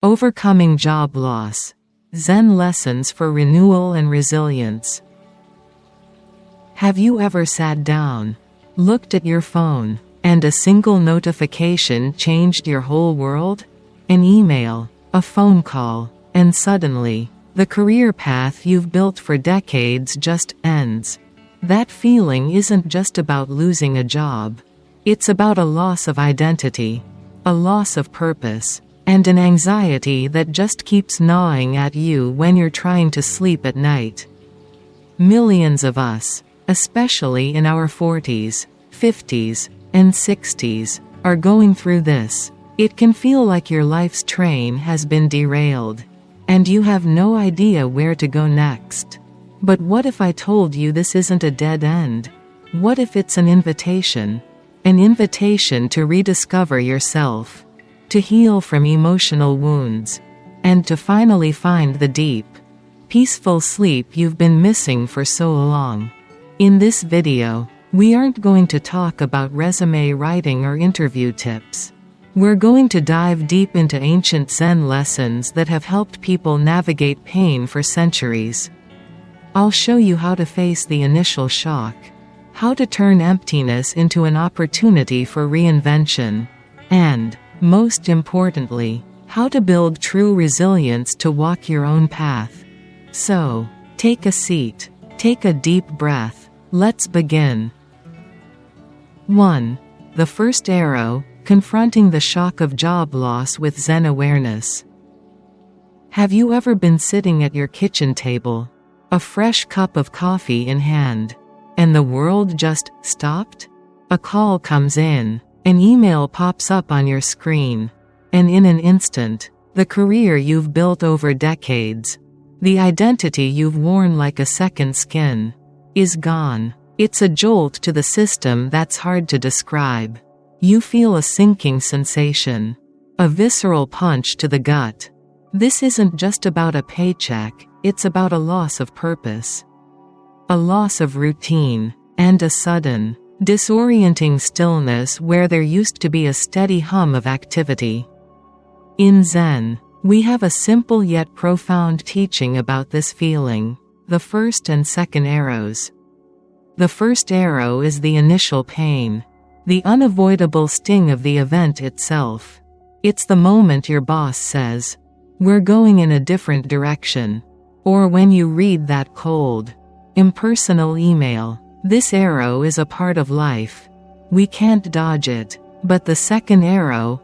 Overcoming job loss. Zen lessons for renewal and resilience. Have you ever sat down, looked at your phone, and a single notification changed your whole world? An email, a phone call, and suddenly, the career path you've built for decades just ends. That feeling isn't just about losing a job. It's about a loss of identity, a loss of purpose, and an anxiety that just keeps gnawing at you when you're trying to sleep at night. Millions of us, especially in our 40s, 50s, and 60s, are going through this. It can feel like your life's train has been derailed, and you have no idea where to go next. But what if I told you this isn't a dead end? What if it's an invitation? An invitation to rediscover yourself, to heal from emotional wounds, and to finally find the deep, peaceful sleep you've been missing for so long. In this video, we aren't going to talk about resume writing or interview tips. We're going to dive deep into ancient Zen lessons that have helped people navigate pain for centuries. I'll show you how to face the initial shock, how to turn emptiness into an opportunity for reinvention, and, most importantly, how to build true resilience to walk your own path. So, take a seat, take a deep breath, let's begin. 1. The first arrow, confronting the shock of job loss with Zen awareness. Have you ever been sitting at your kitchen table, a fresh cup of coffee in hand, and the world just stopped? A call comes in, an email pops up on your screen, and in an instant, the career you've built over decades, the identity you've worn like a second skin, is gone. It's a jolt to the system that's hard to describe. You feel a sinking sensation, a visceral punch to the gut. This isn't just about a paycheck, it's about a loss of purpose, a loss of routine, and a sudden, disorienting stillness where there used to be a steady hum of activity. In Zen, we have a simple yet profound teaching about this feeling: the first and second arrows. The first arrow is the initial pain, the unavoidable sting of the event itself. It's the moment your boss says, "We're going in a different direction," or when you read that cold, impersonal email. This arrow is a part of life. We can't dodge it. But the second arrow,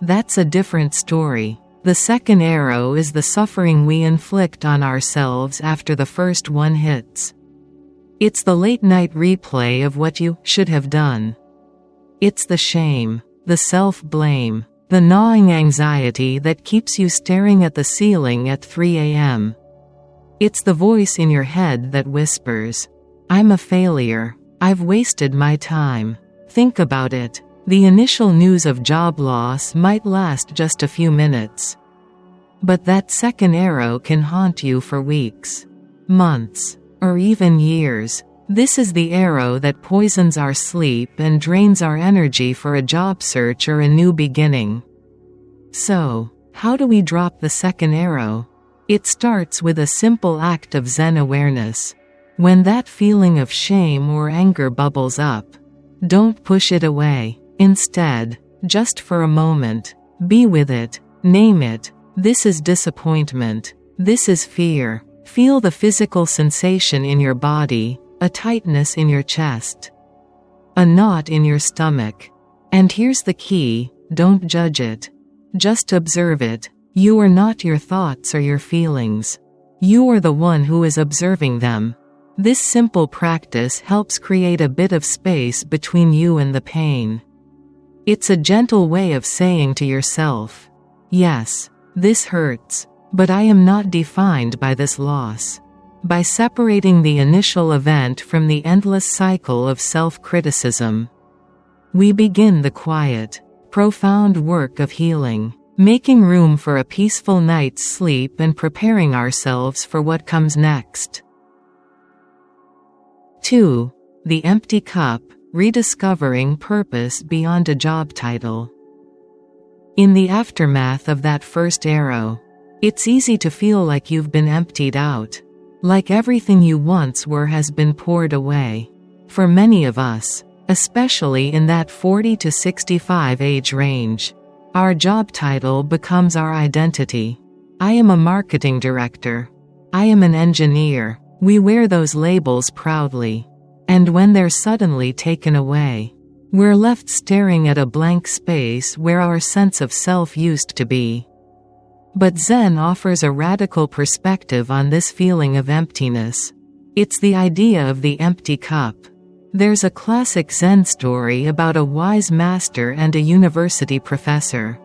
that's a different story. The second arrow is the suffering we inflict on ourselves after the first one hits. It's the late-night replay of what you should have done. It's the shame, the self-blame, the gnawing anxiety that keeps you staring at the ceiling at 3 a.m. It's the voice in your head that whispers, "I'm a failure. I've wasted my time." Think about it. The initial news of job loss might last just a few minutes. But that second arrow can haunt you for weeks, months, or even years. This is the arrow that poisons our sleep and drains our energy for a job search or a new beginning. So, how do we drop the second arrow? It starts with a simple act of Zen awareness. When that feeling of shame or anger bubbles up, don't push it away. Instead, just for a moment, be with it, name it. This is disappointment. This is fear. Feel the physical sensation in your body, a tightness in your chest, a knot in your stomach. And here's the key: don't judge it. Just observe it. You are not your thoughts or your feelings. You are the one who is observing them. This simple practice helps create a bit of space between you and the pain. It's a gentle way of saying to yourself, "Yes, this hurts, but I am not defined by this loss." By separating the initial event from the endless cycle of self-criticism, we begin the quiet, profound work of healing, making room for a peaceful night's sleep and preparing ourselves for what comes next. 2. The empty cup, rediscovering purpose beyond a job title. In the aftermath of that first arrow, it's easy to feel like you've been emptied out, like everything you once were has been poured away. For many of us, especially in that 40 to 65 age range, our job title becomes our identity. I am a marketing director. I am an engineer. We wear those labels proudly. And when they're suddenly taken away, we're left staring at a blank space where our sense of self used to be. But Zen offers a radical perspective on this feeling of emptiness. It's the idea of the empty cup. There's a classic Zen story about a wise master and a university professor.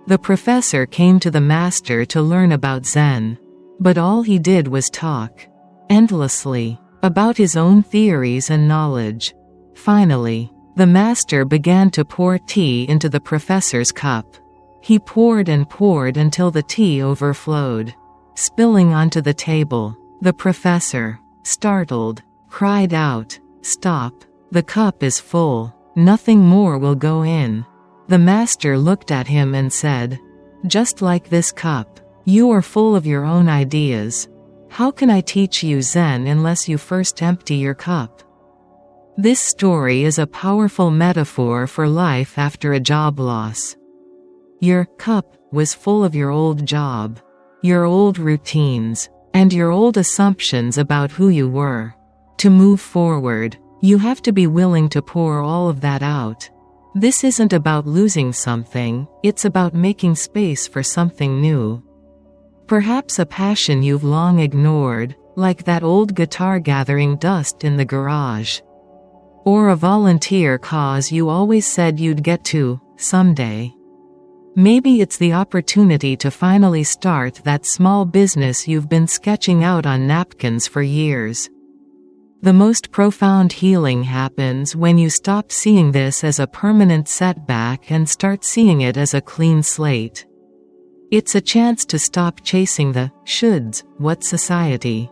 The professor came to the master to learn about Zen, but all he did was talk endlessly about his own theories and knowledge. Finally, the master began to pour tea into the professor's cup. He poured and poured until the tea overflowed, spilling onto the table. The professor, startled, cried out, "Stop! The cup is full. Nothing more will go in." The master looked at him and said, "Just like this cup, you are full of your own ideas. How can I teach you Zen unless you first empty your cup?" This story is a powerful metaphor for life after a job loss. Your cup was full of your old job, your old routines, and your old assumptions about who you were. To move forward, you have to be willing to pour all of that out. This isn't about losing something, it's about making space for something new. Perhaps a passion you've long ignored, like that old guitar gathering dust in the garage. Or a volunteer cause you always said you'd get to, someday. Maybe it's the opportunity to finally start that small business you've been sketching out on napkins for years. The most profound healing happens when you stop seeing this as a permanent setback and start seeing it as a clean slate. It's a chance to stop chasing the shoulds, what society,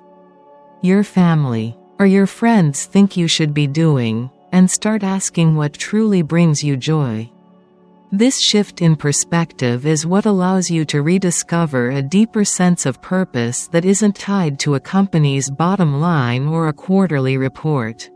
your family, or your friends think you should be doing, and start asking what truly brings you joy. This shift in perspective is what allows you to rediscover a deeper sense of purpose that isn't tied to a company's bottom line or a quarterly report.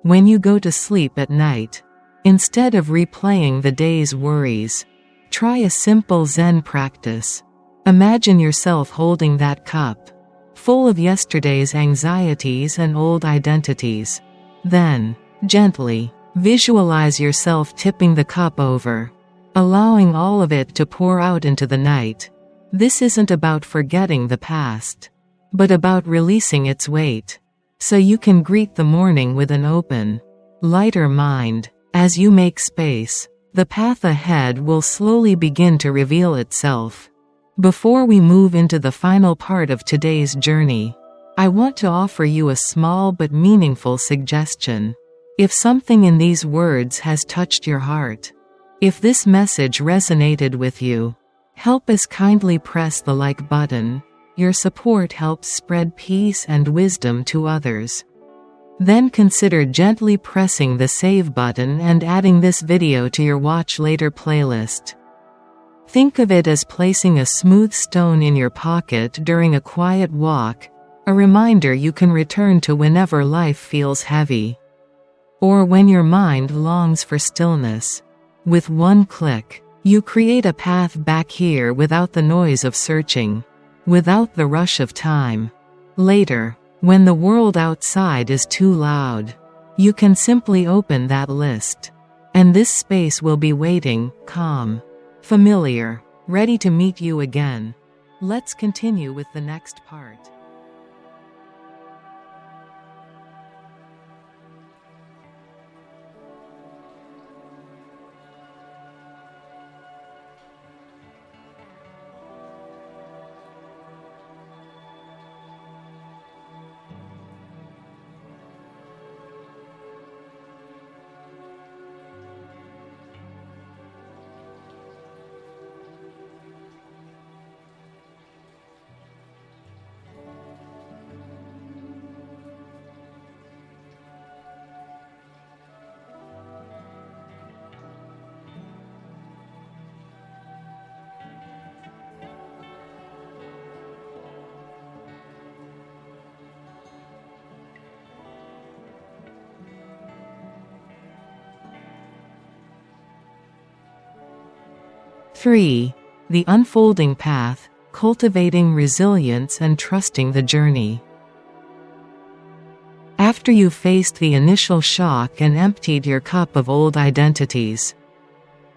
When you go to sleep at night, instead of replaying the day's worries, try a simple Zen practice. Imagine yourself holding that cup, full of yesterday's anxieties and old identities. Then, gently, visualize yourself tipping the cup over, allowing all of it to pour out into the night. This isn't about forgetting the past, but about releasing its weight, so you can greet the morning with an open, lighter mind. As you make space, the path ahead will slowly begin to reveal itself. Before we move into the final part of today's journey, I want to offer you a small but meaningful suggestion. If something in these words has touched your heart, if this message resonated with you, help us kindly press the like button. Your support helps spread peace and wisdom to others. Then consider gently pressing the save button and adding this video to your watch later playlist. Think of it as placing a smooth stone in your pocket during a quiet walk, a reminder you can return to whenever life feels heavy. Or when your mind longs for stillness. With one click, you create a path back here without the noise of searching, without the rush of time. Later, when the world outside is too loud, you can simply open that list. And this space will be waiting, calm, familiar, ready to meet you again. Let's continue with the next part. 3. The unfolding path, cultivating resilience and trusting the journey. After you've faced the initial shock and emptied your cup of old identities,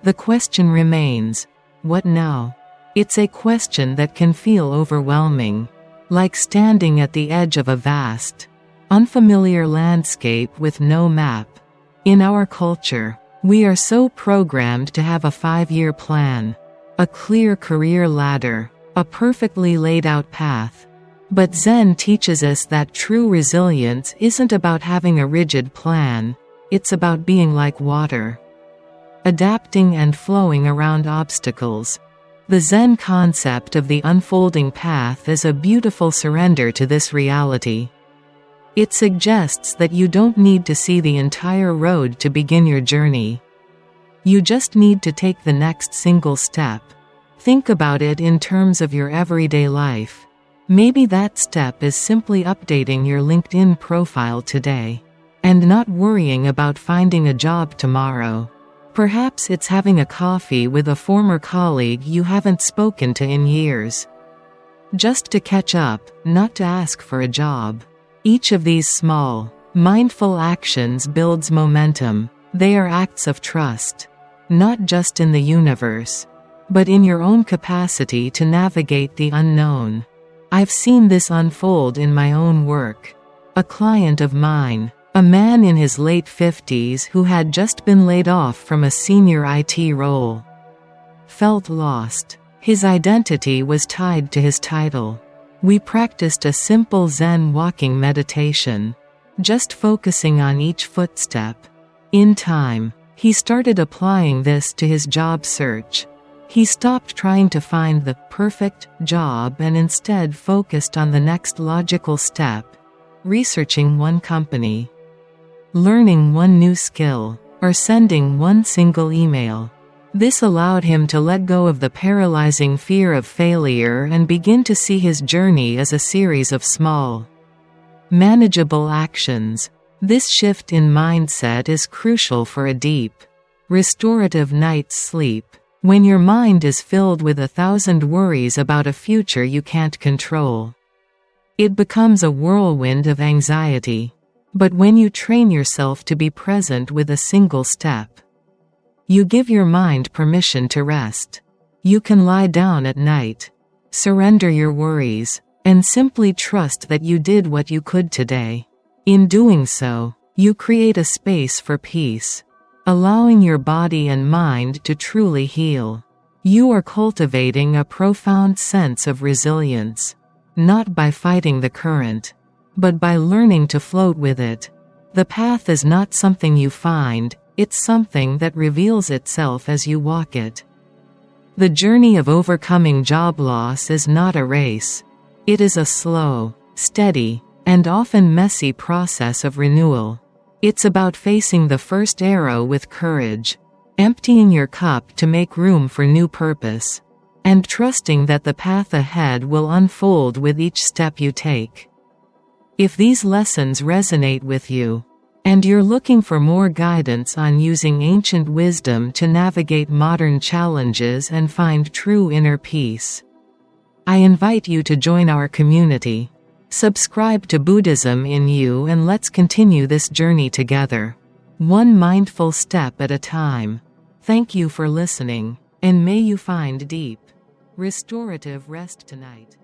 the question remains, what now? It's a question that can feel overwhelming, like standing at the edge of a vast, unfamiliar landscape with no map. In our culture, we are so programmed to have a 5-year plan, a clear career ladder, a perfectly laid out path. But Zen teaches us that true resilience isn't about having a rigid plan, it's about being like water, adapting and flowing around obstacles. The Zen concept of the unfolding path is a beautiful surrender to this reality. It suggests that you don't need to see the entire road to begin your journey. You just need to take the next single step. Think about it in terms of your everyday life. Maybe that step is simply updating your LinkedIn profile today, and not worrying about finding a job tomorrow. Perhaps it's having a coffee with a former colleague you haven't spoken to in years. Just to catch up, not to ask for a job. Each of these small, mindful actions builds momentum. They are acts of trust, not just in the universe, but in your own capacity to navigate the unknown. I've seen this unfold in my own work. A client of mine, a man in his late 50s who had just been laid off from a senior IT role, felt lost. His identity was tied to his title. We practiced a simple Zen walking meditation, just focusing on each footstep. In time, he started applying this to his job search. He stopped trying to find the perfect job and instead focused on the next logical step, researching one company, learning one new skill, or sending one single email. This allowed him to let go of the paralyzing fear of failure and begin to see his journey as a series of small, manageable actions. This shift in mindset is crucial for a deep, restorative night's sleep. When your mind is filled with 1,000 worries about a future you can't control, it becomes a whirlwind of anxiety. But when you train yourself to be present with a single step, you give your mind permission to rest. You can lie down at night, surrender your worries, and simply trust that you did what you could today. In doing so, you create a space for peace, allowing your body and mind to truly heal. You are cultivating a profound sense of resilience, not by fighting the current, but by learning to float with it. The path is not something you find, it's something that reveals itself as you walk it. The journey of overcoming job loss is not a race. It is a slow, steady, and often messy process of renewal. It's about facing the first arrow with courage, emptying your cup to make room for new purpose, and trusting that the path ahead will unfold with each step you take. If these lessons resonate with you, and you're looking for more guidance on using ancient wisdom to navigate modern challenges and find true inner peace, I invite you to join our community. Subscribe to Buddhism in You and let's continue this journey together, one mindful step at a time. Thank you for listening, and may you find deep, restorative rest tonight.